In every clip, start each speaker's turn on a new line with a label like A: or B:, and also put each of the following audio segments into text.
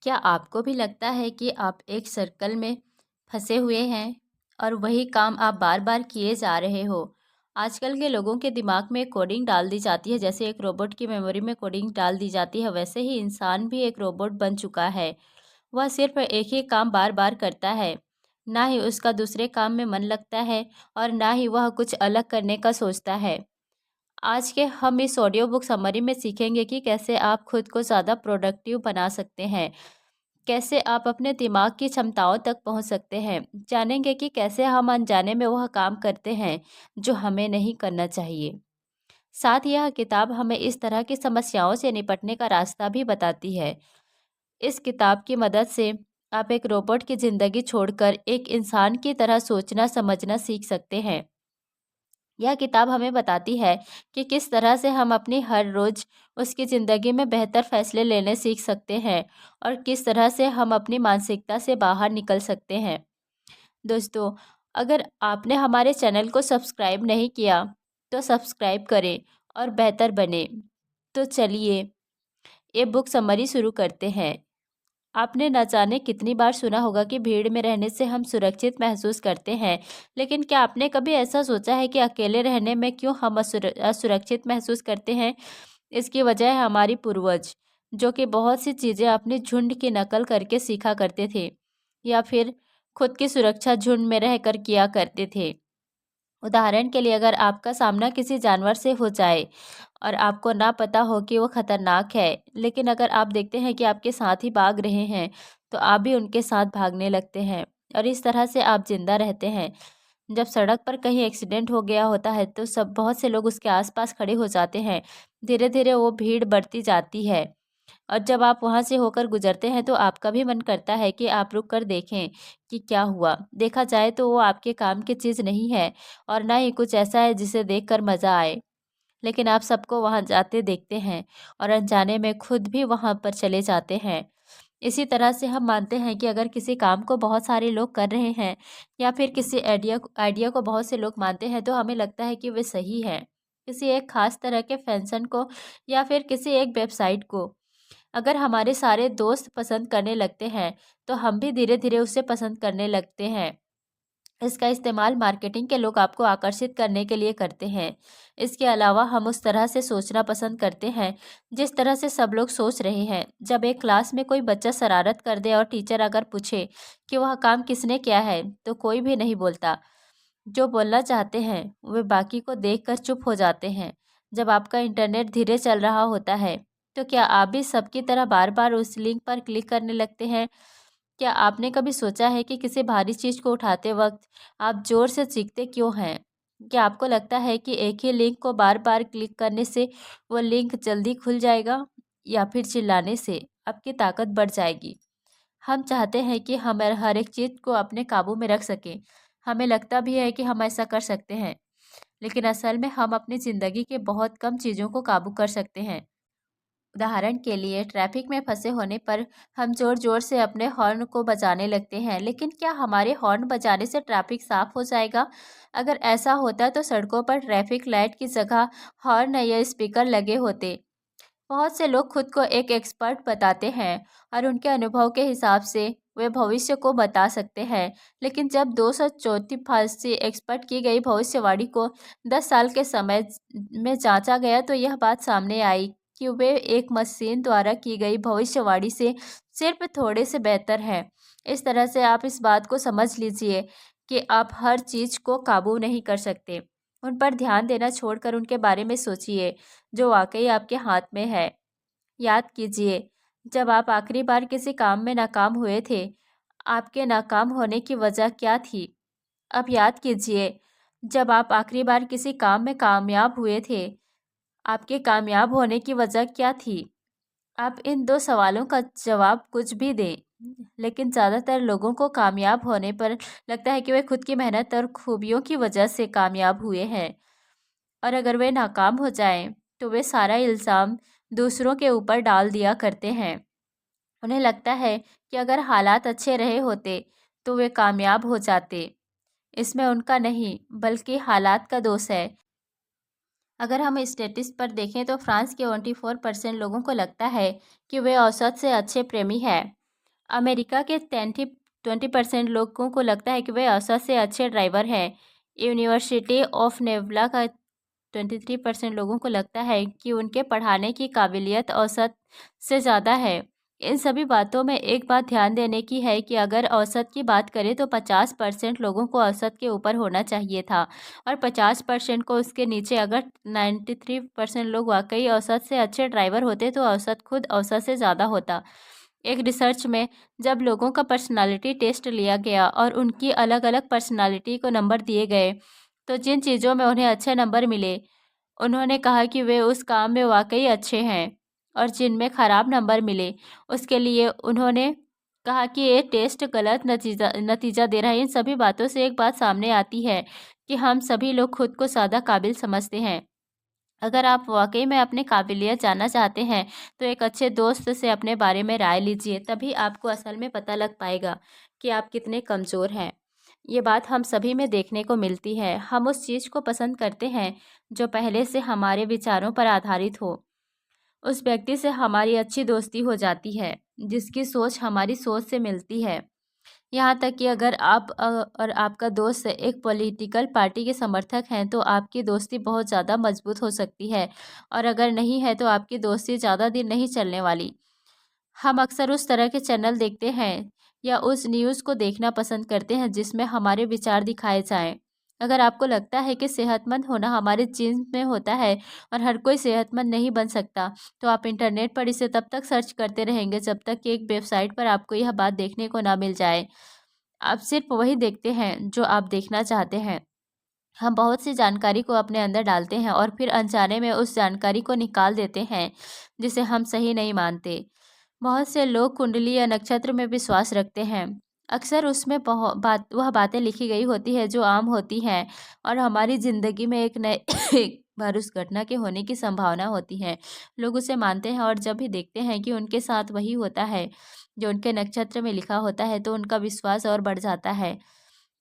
A: क्या आपको भी लगता है कि आप एक सर्कल में फंसे हुए हैं और वही काम आप बार बार किए जा रहे हो? आजकल के लोगों के दिमाग में कोडिंग डाल दी जाती है, जैसे एक रोबोट की मेमोरी में कोडिंग डाल दी जाती है, वैसे ही इंसान भी एक रोबोट बन चुका है। वह सिर्फ एक ही काम बार बार करता है। ना ही उसका दूसरे काम में मन लगता है और ना ही वह कुछ अलग करने का सोचता है। आज के हम इस ऑडियो बुक समरी में सीखेंगे कि कैसे आप खुद को ज़्यादा प्रोडक्टिव बना सकते हैं, कैसे आप अपने दिमाग की क्षमताओं तक पहुंच सकते हैं। जानेंगे कि कैसे हम अनजाने में वह काम करते हैं जो हमें नहीं करना चाहिए। साथ ही यह किताब हमें इस तरह की समस्याओं से निपटने का रास्ता भी बताती है। इस किताब की मदद से आप एक रोबोट की ज़िंदगी छोड़कर एक इंसान की तरह सोचना समझना सीख सकते हैं। यह किताब हमें बताती है कि किस तरह से हम अपनी हर रोज़ उसकी ज़िंदगी में बेहतर फैसले लेने सीख सकते हैं और किस तरह से हम अपनी मानसिकता से बाहर निकल सकते हैं। दोस्तों, अगर आपने हमारे चैनल को सब्सक्राइब नहीं किया तो सब्सक्राइब करें और बेहतर बने। तो चलिए ये बुक समरी शुरू करते हैं। आपने न जाने कितनी बार सुना होगा कि भीड़ में रहने से हम सुरक्षित महसूस करते हैं, लेकिन क्या आपने कभी ऐसा सोचा है कि अकेले रहने में क्यों हम असुरक्षित महसूस करते हैं? इसकी वजह है हमारी पूर्वज, जो कि बहुत सी चीज़ें अपनी झुंड की नकल करके सीखा करते थे या फिर खुद की सुरक्षा झुंड में रहकर किया करते थे। उदाहरण के लिए, अगर आपका सामना किसी जानवर से हो जाए और आपको ना पता हो कि वो खतरनाक है, लेकिन अगर आप देखते हैं कि आपके साथ ही भाग रहे हैं, तो आप भी उनके साथ भागने लगते हैं और इस तरह से आप जिंदा रहते हैं। जब सड़क पर कहीं एक्सीडेंट हो गया होता है तो सब बहुत से लोग उसके आसपास खड़े हो जाते हैं। धीरे धीरे वो भीड़ बढ़ती जाती है और जब आप वहाँ से होकर गुजरते हैं तो आपका भी मन करता है कि आप रुक कर देखें कि क्या हुआ। देखा जाए तो वो आपके काम की चीज़ नहीं है और ना ही कुछ ऐसा है जिसे देखकर मज़ा आए। लेकिन आप सबको वहाँ जाते देखते हैं और अनजाने में खुद भी वहाँ पर चले जाते हैं। इसी तरह से हम मानते हैं कि अगर किसी काम को बहुत सारे लोग कर रहे हैं या फिर किसी आइडिया आइडिया को बहुत से लोग मानते हैं तो हमें लगता है कि वे सही है। किसी एक खास तरह के फैशन को या फिर किसी एक वेबसाइट को अगर हमारे सारे दोस्त पसंद करने लगते हैं तो हम भी धीरे धीरे उसे पसंद करने लगते हैं। इसका इस्तेमाल मार्केटिंग के लोग आपको आकर्षित करने के लिए करते हैं। इसके अलावा हम उस तरह से सोचना पसंद करते हैं जिस तरह से सब लोग सोच रहे हैं। जब एक क्लास में कोई बच्चा शरारत कर दे और टीचर अगर पूछे कि वह काम किसने किया है तो कोई भी नहीं बोलता। जो बोलना चाहते हैं वे बाकी को देखकर चुप हो जाते हैं। जब आपका इंटरनेट धीरे चल रहा होता है तो क्या आप भी सबकी तरह बार बार उस लिंक पर क्लिक करने लगते हैं? क्या आपने कभी सोचा है कि किसी भारी चीज़ को उठाते वक्त आप ज़ोर से चीखते क्यों हैं? क्या आपको लगता है कि एक ही लिंक को बार-बार क्लिक करने से वो लिंक जल्दी खुल जाएगा या फिर चिल्लाने से आपकी ताकत बढ़ जाएगी? हम चाहते हैं कि हम हर एक चीज़ को अपने काबू में रख सकें। हमें लगता भी है कि हम ऐसा कर सकते हैं, लेकिन असल में हम अपनी ज़िंदगी के बहुत कम चीज़ों को काबू कर सकते हैं। उदाहरण के लिए, ट्रैफिक में फंसे होने पर हम जोर जोर से अपने हॉर्न को बजाने लगते हैं, लेकिन क्या हमारे हॉर्न बजाने से ट्रैफिक साफ हो जाएगा? अगर ऐसा होता तो सड़कों पर ट्रैफिक लाइट की जगह हॉर्न या स्पीकर लगे होते। बहुत से लोग खुद को एक एक्सपर्ट बताते हैं और उनके अनुभव के हिसाब से वे भविष्य को बता सकते हैं, लेकिन जब 234 एक्सपर्ट की गई भविष्यवाणी को 10 साल के समय में जांचा गया तो यह बात सामने आई कि वे एक मशीन द्वारा की गई भविष्यवाणी से सिर्फ थोड़े से बेहतर हैं। इस तरह से आप इस बात को समझ लीजिए कि आप हर चीज़ को काबू नहीं कर सकते। उन पर ध्यान देना छोड़कर उनके बारे में सोचिए जो वाकई आपके हाथ में है। याद कीजिए, जब आप आखिरी बार किसी काम में नाकाम हुए थे, आपके नाकाम होने की वजह क्या थी? अब याद कीजिए, जब आप आखिरी बार किसी काम में कामयाब हुए थे, आपके कामयाब होने की वजह क्या थी? आप इन 2 सवालों का जवाब कुछ भी दें, लेकिन ज़्यादातर लोगों को कामयाब होने पर लगता है कि वे खुद की मेहनत और खूबियों की वजह से कामयाब हुए हैं। और अगर वे नाकाम हो जाएं, तो वे सारा इल्ज़ाम दूसरों के ऊपर डाल दिया करते हैं। उन्हें लगता है कि अगर हालात अच्छे रहे होते, तो वे कामयाब हो जाते। इसमें उनका नहीं, बल्कि हालात का दोष है। अगर हम स्टेटिस्ट पर देखें तो फ्रांस के 24% लोगों को लगता है कि वे औसत से अच्छे प्रेमी हैं। अमेरिका के 20% लोगों को लगता है कि वे औसत से अच्छे ड्राइवर हैं। यूनिवर्सिटी ऑफ नेवला का 23% लोगों को लगता है कि उनके पढ़ाने की काबिलियत औसत से ज़्यादा है। इन सभी बातों में एक बात ध्यान देने की है कि अगर औसत की बात करें तो 50% लोगों को औसत के ऊपर होना चाहिए था और 50% को उसके नीचे। अगर 93% लोग वाकई औसत से अच्छे ड्राइवर होते तो औसत खुद औसत से ज़्यादा होता। एक रिसर्च में जब लोगों का पर्सनालिटी टेस्ट लिया गया और उनकी अलग अलग पर्सनालिटी को नंबर दिए गए तो जिन चीज़ों में उन्हें अच्छे नंबर मिले उन्होंने कहा कि वे उस काम में वाकई अच्छे हैं, और जिनमें खराब नंबर मिले उसके लिए उन्होंने कहा कि ये टेस्ट गलत नतीजा नतीजा दे रहा है। इन सभी बातों से एक बात सामने आती है कि हम सभी लोग खुद को ज़्यादा काबिल समझते हैं। अगर आप वाकई में अपनी काबिलियत जानना चाहते हैं तो एक अच्छे दोस्त से अपने बारे में राय लीजिए, तभी आपको असल में पता लग पाएगा कि आप कितने कमज़ोर हैं। ये बात हम सभी में देखने को मिलती है। हम उस चीज़ को पसंद करते हैं जो पहले से हमारे विचारों पर आधारित हो। उस व्यक्ति से हमारी अच्छी दोस्ती हो जाती है जिसकी सोच हमारी सोच से मिलती है। यहाँ तक कि अगर आप और आपका दोस्त एक पॉलिटिकल पार्टी के समर्थक हैं तो आपकी दोस्ती बहुत ज़्यादा मजबूत हो सकती है, और अगर नहीं है तो आपकी दोस्ती ज़्यादा दिन नहीं चलने वाली। हम अक्सर उस तरह के चैनल देखते हैं या उस न्यूज़ को देखना पसंद करते हैं जिसमें हमारे विचार दिखाए जाएं। अगर आपको लगता है कि सेहतमंद होना हमारे जीन में होता है और हर कोई सेहतमंद नहीं बन सकता, तो आप इंटरनेट पर इसे तब तक सर्च करते रहेंगे जब तक कि एक वेबसाइट पर आपको यह बात देखने को ना मिल जाए। आप सिर्फ वही देखते हैं जो आप देखना चाहते हैं। हम बहुत सी जानकारी को अपने अंदर डालते हैं और फिर अनजाने में उस जानकारी को निकाल देते हैं जिसे हम सही नहीं मानते। बहुत से लोग कुंडली या नक्षत्र में विश्वास रखते हैं। अक्सर उसमें वह बातें लिखी गई होती है जो आम होती हैं और हमारी ज़िंदगी में एक नए एक बार उस घटना के होने की संभावना होती है। लोग उसे मानते हैं और जब भी देखते हैं कि उनके साथ वही होता है जो उनके नक्षत्र में लिखा होता है तो उनका विश्वास और बढ़ जाता है।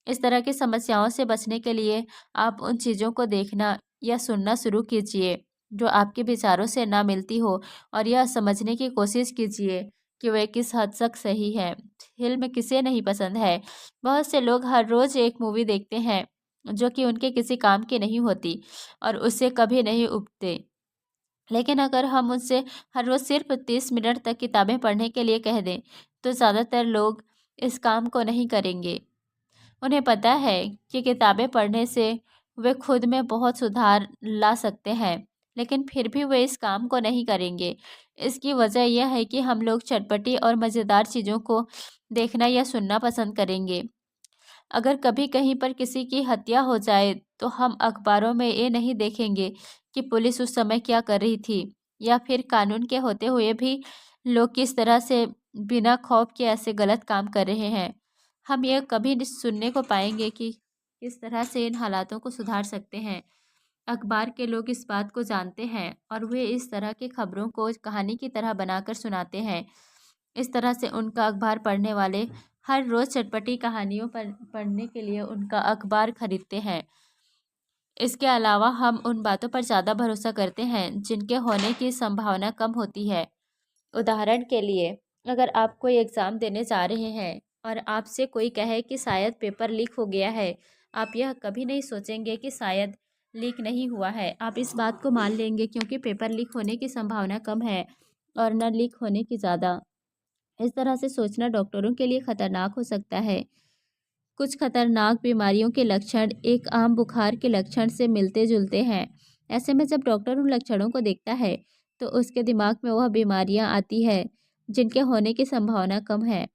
A: इस तरह की समस्याओं से बचने के लिए आप उन चीज़ों को देखना या सुनना शुरू कीजिए जो आपके विचारों से ना मिलती हो, और यह समझने की कोशिश कीजिए कि वे किस हद तक सही है। फिल्म किसे नहीं पसंद है। बहुत से लोग हर रोज़ एक मूवी देखते हैं जो कि उनके किसी काम की नहीं होती और उससे कभी नहीं उबते। लेकिन अगर हम उनसे हर रोज़ सिर्फ 30 मिनट तक किताबें पढ़ने के लिए कह दें तो ज़्यादातर लोग इस काम को नहीं करेंगे। उन्हें पता है कि किताबें पढ़ने से वे खुद में बहुत सुधार ला सकते हैं, लेकिन फिर भी वे इस काम को नहीं करेंगे। इसकी वजह यह है कि हम लोग चटपटी और मज़ेदार चीज़ों को देखना या सुनना पसंद करेंगे। अगर कभी कहीं पर किसी की हत्या हो जाए तो हम अखबारों में ये नहीं देखेंगे कि पुलिस उस समय क्या कर रही थी, या फिर कानून के होते हुए भी लोग किस तरह से बिना खौफ के ऐसे गलत काम कर रहे हैं। हम ये कभी नहीं सुनने को पाएंगे कि किस तरह से इन हालातों को सुधार सकते हैं। अखबार के लोग इस बात को जानते हैं और वे इस तरह की खबरों को कहानी की तरह बनाकर सुनाते हैं। इस तरह से उनका अखबार पढ़ने वाले हर रोज़ चटपटी कहानियों पर पढ़ने के लिए उनका अखबार खरीदते हैं। इसके अलावा हम उन बातों पर ज़्यादा भरोसा करते हैं जिनके होने की संभावना कम होती है। उदाहरण के लिए, अगर आप कोई एग्ज़ाम देने जा रहे हैं और आपसे कोई कहे कि शायद पेपर लीक हो गया है, आप यह कभी नहीं सोचेंगे कि शायद लीक नहीं हुआ है। आप इस बात को मान लेंगे क्योंकि पेपर लीक होने की संभावना कम है और न लीक होने की ज़्यादा। इस तरह से सोचना डॉक्टरों के लिए खतरनाक हो सकता है। कुछ खतरनाक बीमारियों के लक्षण एक आम बुखार के लक्षण से मिलते जुलते हैं। ऐसे में जब डॉक्टर उन लक्षणों को देखता है तो उसके दिमाग में वह बीमारियां आती है जिनके होने की संभावना कम है।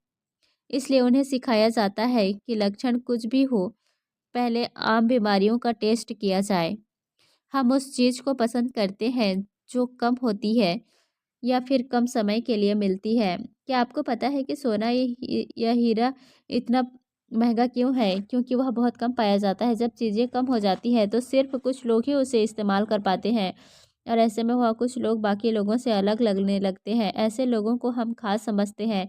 A: इसलिए उन्हें सिखाया जाता है कि लक्षण कुछ भी हो, पहले आम बीमारियों का टेस्ट किया जाए। हम उस चीज़ को पसंद करते हैं जो कम होती है या फिर कम समय के लिए मिलती है। क्या आपको पता है कि सोना या हीरा इतना महंगा क्यों है? क्योंकि वह बहुत कम पाया जाता है। जब चीज़ें कम हो जाती हैं तो सिर्फ कुछ लोग ही उसे इस्तेमाल कर पाते हैं, और ऐसे में वह कुछ लोग बाकी लोगों से अलग लगने लगते हैं। ऐसे लोगों को हम खास समझते हैं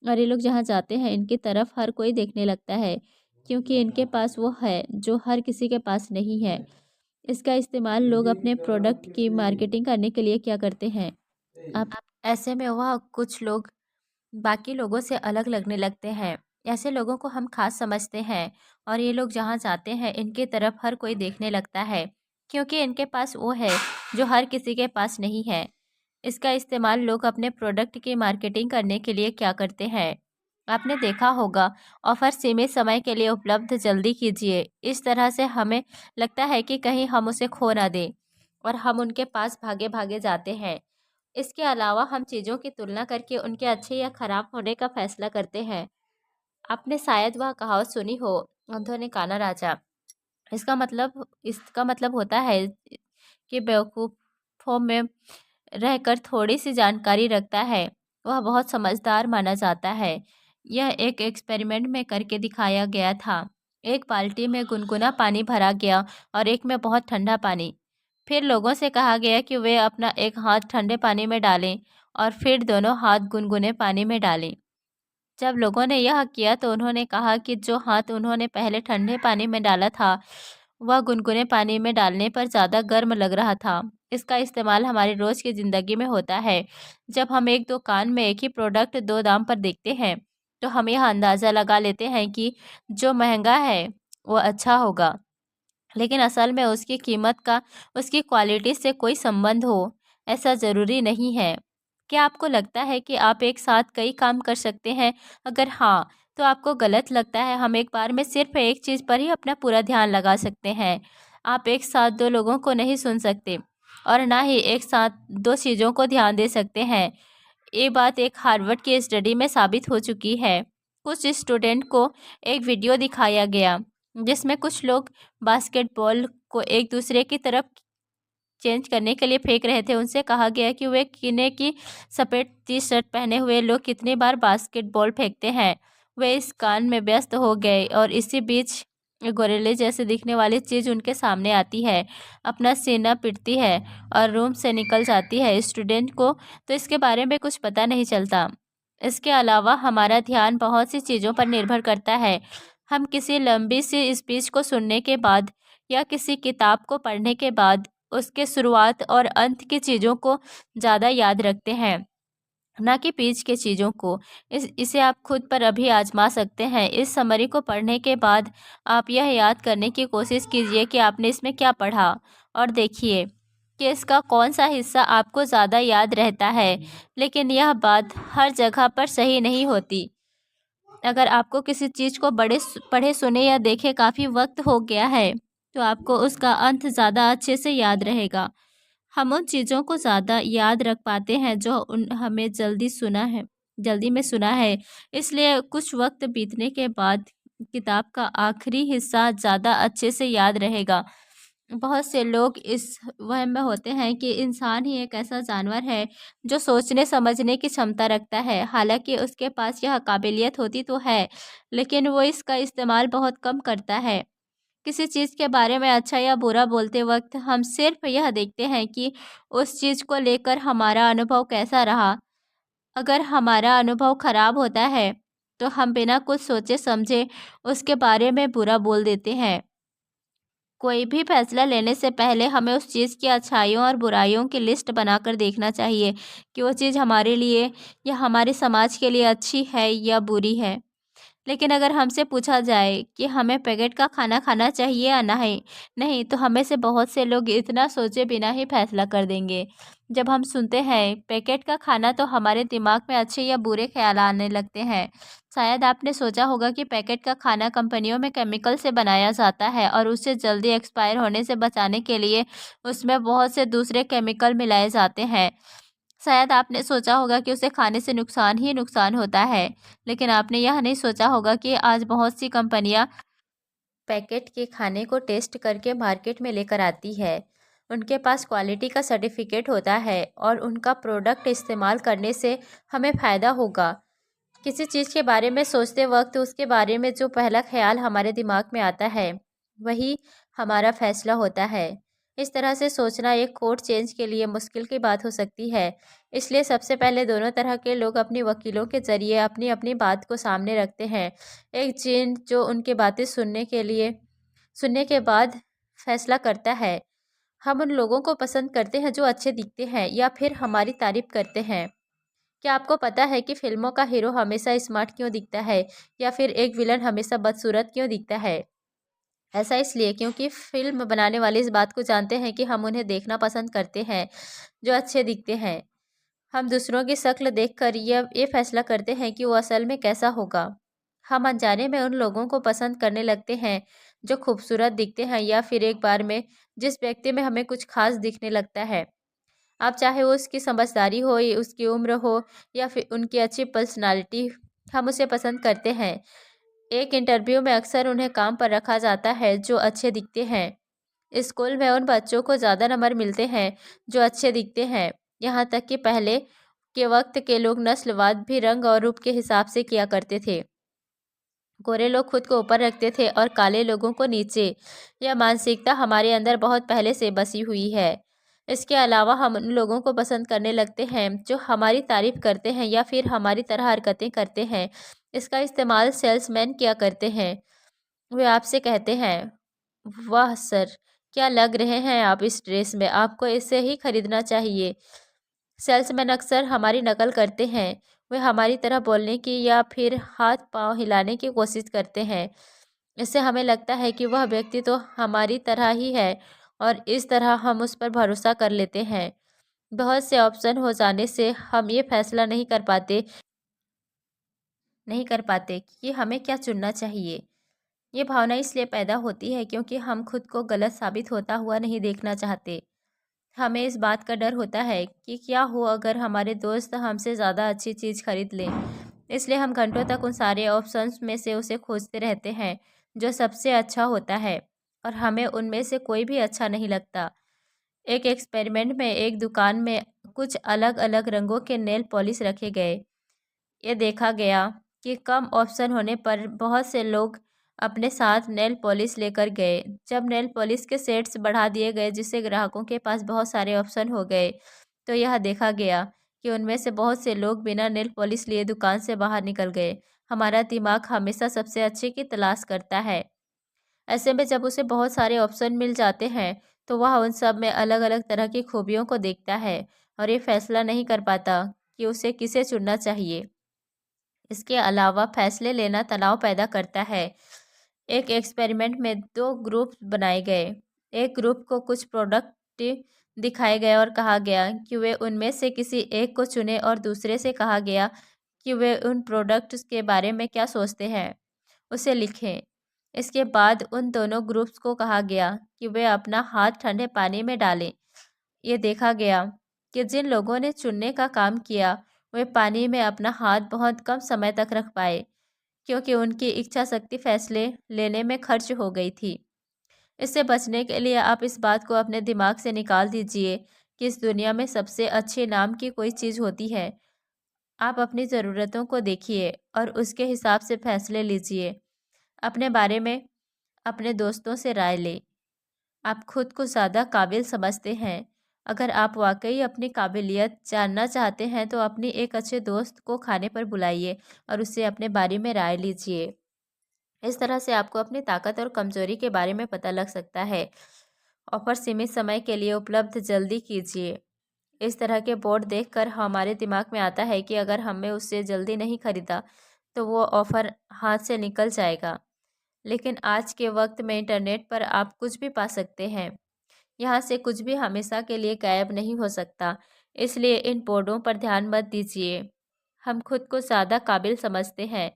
A: और ये लोग जहाँ जाते हैं इनकी तरफ हर कोई देखने लगता है क्योंकि इनके पास वो है जो हर किसी के पास नहीं है। इसका इस्तेमाल लोग अपने प्रोडक्ट की मार्केटिंग करने के लिए क्या करते हैं। आप ऐसे में वह कुछ लोग बाकी लोगों से अलग लगने लगते हैं। ऐसे लोगों को हम खास समझते हैं और ये लोग जहाँ जाते हैं इनकी तरफ हर कोई देखने लगता है, क्योंकि इनके पास वो है जो हर किसी के पास नहीं है। इसका इस्तेमाल लोग अपने प्रोडक्ट की मार्केटिंग करने के लिए क्या करते हैं। आपने देखा होगा, ऑफर सीमित समय के लिए उपलब्ध, जल्दी कीजिए। इस तरह से हमें लगता है कि कहीं हम उसे खो ना दें और हम उनके पास भागे भागे जाते हैं। इसके अलावा हम चीज़ों की तुलना करके उनके अच्छे या खराब होने का फैसला करते हैं। आपने शायद वह कहावत सुनी हो, अंधों ने काना राजा। इसका मतलब होता है कि बेवकूफ़ों में रहकर थोड़ी सी जानकारी रखता है वह बहुत समझदार माना जाता है। यह एक एक्सपेरिमेंट में करके दिखाया गया था। एक बाल्टी में गुनगुना पानी भरा गया और एक में बहुत ठंडा पानी। फिर लोगों से कहा गया कि वे अपना एक हाथ ठंडे पानी में डालें और फिर दोनों हाथ गुनगुने पानी में डालें। जब लोगों ने यह किया तो उन्होंने कहा कि जो हाथ उन्होंने पहले ठंडे पानी में डाला था वह गुनगुने पानी में डालने पर ज़्यादा गर्म लग रहा था। इसका इस्तेमाल हमारी रोज़ की ज़िंदगी में होता है। जब हम एक दुकान में एक ही प्रोडक्ट दो दाम पर देखते हैं तो हम यह अंदाज़ा लगा लेते हैं कि जो महंगा है वो अच्छा होगा, लेकिन असल में उसकी कीमत का उसकी क्वालिटी से कोई संबंध हो, ऐसा ज़रूरी नहीं है। क्या आपको लगता है कि आप एक साथ कई काम कर सकते हैं? अगर हाँ, तो आपको गलत लगता है। हम एक बार में सिर्फ एक चीज़ पर ही अपना पूरा ध्यान लगा सकते हैं। आप एक साथ दो लोगों को नहीं सुन सकते और ना ही एक साथ दो चीज़ों को ध्यान दे सकते हैं। ये बात एक हार्वर्ड की स्टडी में साबित हो चुकी है। कुछ स्टूडेंट को एक वीडियो दिखाया गया जिसमें कुछ लोग बास्केटबॉल को एक दूसरे की तरफ चेंज करने के लिए फेंक रहे थे। उनसे कहा गया कि वे किने की सफ़ेद टी शर्ट पहने हुए लोग कितनी बार बास्केटबॉल फेंकते हैं। वे इस काम में व्यस्त हो गए और इसी बीच गोरिल्ले जैसे दिखने वाली चीज़ उनके सामने आती है, अपना सीना पीटती है और रूम से निकल जाती है। स्टूडेंट को तो इसके बारे में कुछ पता नहीं चलता। इसके अलावा हमारा ध्यान बहुत सी चीज़ों पर निर्भर करता है। हम किसी लंबी सी स्पीच को सुनने के बाद या किसी किताब को पढ़ने के बाद उसके शुरुआत और अंत की चीज़ों को ज़्यादा याद रखते हैं, ना कि बीच के चीज़ों को। इसे आप खुद पर अभी आजमा सकते हैं। इस समरी को पढ़ने के बाद आप यह याद करने की कोशिश कीजिए कि आपने इसमें क्या पढ़ा और देखिए कि इसका कौन सा हिस्सा आपको ज़्यादा याद रहता है। लेकिन यह बात हर जगह पर सही नहीं होती। अगर आपको किसी चीज़ को पढ़े सुने या देखे काफ़ी वक्त हो गया है तो आपको उसका अंत ज़्यादा अच्छे से याद रहेगा। हम उन चीज़ों को ज़्यादा याद रख पाते हैं जो उन हमें जल्दी में सुना है। इसलिए कुछ वक्त बीतने के बाद किताब का आखिरी हिस्सा ज़्यादा अच्छे से याद रहेगा। बहुत से लोग इस वहम में होते हैं कि इंसान ही एक ऐसा जानवर है जो सोचने समझने की क्षमता रखता है। हालांकि उसके पास यह काबिलियत होती तो है, लेकिन वो इसका इस्तेमाल बहुत कम करता है। किसी चीज़ के बारे में अच्छा या बुरा बोलते वक्त हम सिर्फ यह देखते हैं कि उस चीज़ को लेकर हमारा अनुभव कैसा रहा। अगर हमारा अनुभव खराब होता है तो हम बिना कुछ सोचे समझे उसके बारे में बुरा बोल देते हैं। कोई भी फैसला लेने से पहले हमें उस चीज़ की अच्छाइयों और बुराइयों की लिस्ट बनाकर देखना चाहिए कि वो चीज़ हमारे लिए या हमारे समाज के लिए अच्छी है या बुरी है। लेकिन अगर हमसे पूछा जाए कि हमें पैकेट का खाना खाना चाहिए या नहीं नहीं, तो हमें से बहुत से लोग इतना सोचे बिना ही फैसला कर देंगे। जब हम सुनते हैं पैकेट का खाना तो हमारे दिमाग में अच्छे या बुरे ख्याल आने लगते हैं। शायद आपने सोचा होगा कि पैकेट का खाना कंपनियों में केमिकल से बनाया जाता है और उसे जल्दी एक्सपायर होने से बचाने के लिए उसमें बहुत से दूसरे केमिकल मिलाए जाते हैं। शायद आपने सोचा होगा कि उसे खाने से नुकसान ही नुकसान होता है, लेकिन आपने यह नहीं सोचा होगा कि आज बहुत सी कंपनियां पैकेट के खाने को टेस्ट करके मार्केट में लेकर आती है। उनके पास क्वालिटी का सर्टिफिकेट होता है और उनका प्रोडक्ट इस्तेमाल करने से हमें फ़ायदा होगा। किसी चीज़ के बारे में सोचते वक्त उसके बारे में जो पहला ख्याल हमारे दिमाग में आता है वही हमारा फैसला होता है। इस तरह से सोचना एक कोड चेंज के लिए मुश्किल की बात हो सकती है। इसलिए सबसे पहले दोनों तरह के लोग अपने वकीलों के ज़रिए अपनी अपनी बात को सामने रखते हैं। एक जिन जो उनकी बातें सुनने के बाद फैसला करता है। हम उन लोगों को पसंद करते हैं जो अच्छे दिखते हैं या फिर हमारी तारीफ करते हैं। क्या आपको पता है कि फिल्मों का हीरो हमेशा स्मार्ट क्यों दिखता है या फिर एक विलन हमेशा बदसूरत क्यों दिखता है? ऐसा इसलिए क्योंकि फिल्म बनाने वाले इस बात को जानते हैं कि हम उन्हें देखना पसंद करते हैं जो अच्छे दिखते हैं। हम दूसरों की शक्ल देखकर ये फैसला करते हैं कि वो असल में कैसा होगा। हम अनजाने में उन लोगों को पसंद करने लगते हैं जो खूबसूरत दिखते हैं या फिर एक बार में जिस व्यक्ति में हमें कुछ खास दिखने लगता है। आप चाहे वो उसकी समझदारी हो या उसकी उम्र हो या फिर उनकी अच्छी पर्सनालिटी, हम उसे पसंद करते हैं। एक इंटरव्यू में अक्सर उन्हें काम पर रखा जाता है जो अच्छे दिखते हैं। स्कूल में उन बच्चों को ज़्यादा नंबर मिलते हैं जो अच्छे दिखते हैं। यहाँ तक कि पहले के वक्त के लोग नस्लवाद भी रंग और रूप के हिसाब से किया करते थे। गोरे लोग खुद को ऊपर रखते थे और काले लोगों को नीचे। यह मानसिकता हमारे अंदर बहुत पहले से बसी हुई है। इसके अलावा हम उन लोगों को पसंद करने लगते हैं जो हमारी तारीफ करते हैं या फिर हमारी तरह हरकतें करते हैं। इसका इस्तेमाल सेल्समैन किया करते हैं। वे आपसे कहते हैं, वाह सर, क्या लग रहे हैं आप इस ड्रेस में, आपको इसे ही खरीदना चाहिए। सेल्समैन अक्सर हमारी नकल करते हैं। वे हमारी तरह बोलने की या फिर हाथ पांव हिलाने की कोशिश करते हैं। इससे हमें लगता है कि वह व्यक्ति तो हमारी तरह ही है और इस तरह हम उस पर भरोसा कर लेते हैं। बहुत से ऑप्शन हो जाने से हम ये फैसला नहीं कर पाते कि हमें क्या चुनना चाहिए। ये भावना इसलिए पैदा होती है क्योंकि हम खुद को गलत साबित होता हुआ नहीं देखना चाहते। हमें इस बात का डर होता है कि क्या हो अगर हमारे दोस्त हमसे ज़्यादा अच्छी चीज़ खरीद लें। इसलिए हम घंटों तक उन सारे ऑप्शंस में से उसे खोजते रहते हैं जो सबसे अच्छा होता है, और हमें उनमें से कोई भी अच्छा नहीं लगता। एक एक्सपेरिमेंट में एक दुकान में कुछ अलग अलग रंगों के नेल पॉलिश रखे गए। ये देखा गया कि कम ऑप्शन होने पर बहुत से लोग अपने साथ नेल पॉलिश लेकर गए। जब नेल पॉलिश के सेट्स बढ़ा दिए गए जिससे ग्राहकों के पास बहुत सारे ऑप्शन हो गए, तो यह देखा गया कि उनमें से बहुत से लोग बिना नेल पॉलिश लिए दुकान से बाहर निकल गए। हमारा दिमाग हमेशा सबसे अच्छे की तलाश करता है। ऐसे में जब उसे बहुत सारे ऑप्शन मिल जाते हैं तो वह उन सब में अलग अलग तरह की खूबियों को देखता है और ये फैसला नहीं कर पाता कि उसे किसे चुनना चाहिए। इसके अलावा फैसले लेना तनाव पैदा करता है। एक एक्सपेरिमेंट में दो ग्रुप बनाए गए। एक ग्रुप को कुछ प्रोडक्ट दिखाए गए और कहा गया कि वे उनमें से किसी एक को चुने, और दूसरे से कहा गया कि वे उन प्रोडक्ट्स के बारे में क्या सोचते हैं उसे लिखें। इसके बाद उन दोनों ग्रुप्स को कहा गया कि वे अपना हाथ ठंडे पानी में डालें। ये देखा गया कि जिन लोगों ने चुनने का काम किया वे पानी में अपना हाथ बहुत कम समय तक रख पाए, क्योंकि उनकी इच्छा शक्ति फैसले लेने में खर्च हो गई थी। इससे बचने के लिए आप इस बात को अपने दिमाग से निकाल दीजिए कि इस दुनिया में सबसे अच्छे नाम की कोई चीज़ होती है। आप अपनी ज़रूरतों को देखिए और उसके हिसाब से फैसले लीजिए। अपने बारे में अपने दोस्तों से राय लें। आप खुद को ज़्यादा काबिल समझते हैं। अगर आप वाकई अपनी काबिलियत जानना चाहते हैं तो अपनी एक अच्छे दोस्त को खाने पर बुलाइए और उससे अपने बारे में राय लीजिए। इस तरह से आपको अपनी ताकत और कमजोरी के बारे में पता लग सकता है। ऑफर सीमित समय के लिए उपलब्ध, जल्दी कीजिए। इस तरह के बोर्ड देखकर हमारे दिमाग में आता है कि अगर हमने उससे जल्दी नहीं खरीदा तो वो ऑफ़र हाथ से निकल जाएगा। लेकिन आज के वक्त में इंटरनेट पर आप कुछ भी पा सकते हैं। यहाँ से कुछ भी हमेशा के लिए गायब नहीं हो सकता। इसलिए इन बोर्डों पर ध्यान मत दीजिए। हम खुद को ज़्यादा काबिल समझते हैं।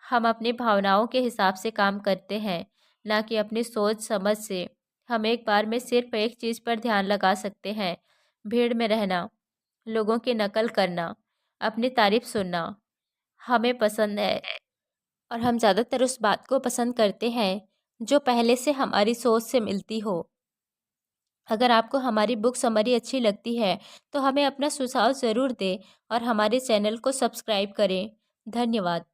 A: हम अपनी भावनाओं के हिसाब से काम करते हैं, ना कि अपनी सोच समझ से। हम एक बार में सिर्फ एक चीज़ पर ध्यान लगा सकते हैं। भीड़ में रहना, लोगों की नकल करना, अपनी तारीफ सुनना हमें पसंद है, और हम ज़्यादातर उस बात को पसंद करते हैं जो पहले से हमारी सोच से मिलती हो। अगर आपको हमारी बुक समरी अच्छी लगती है तो हमें अपना सुझाव ज़रूर दें और हमारे चैनल को सब्सक्राइब करें। धन्यवाद।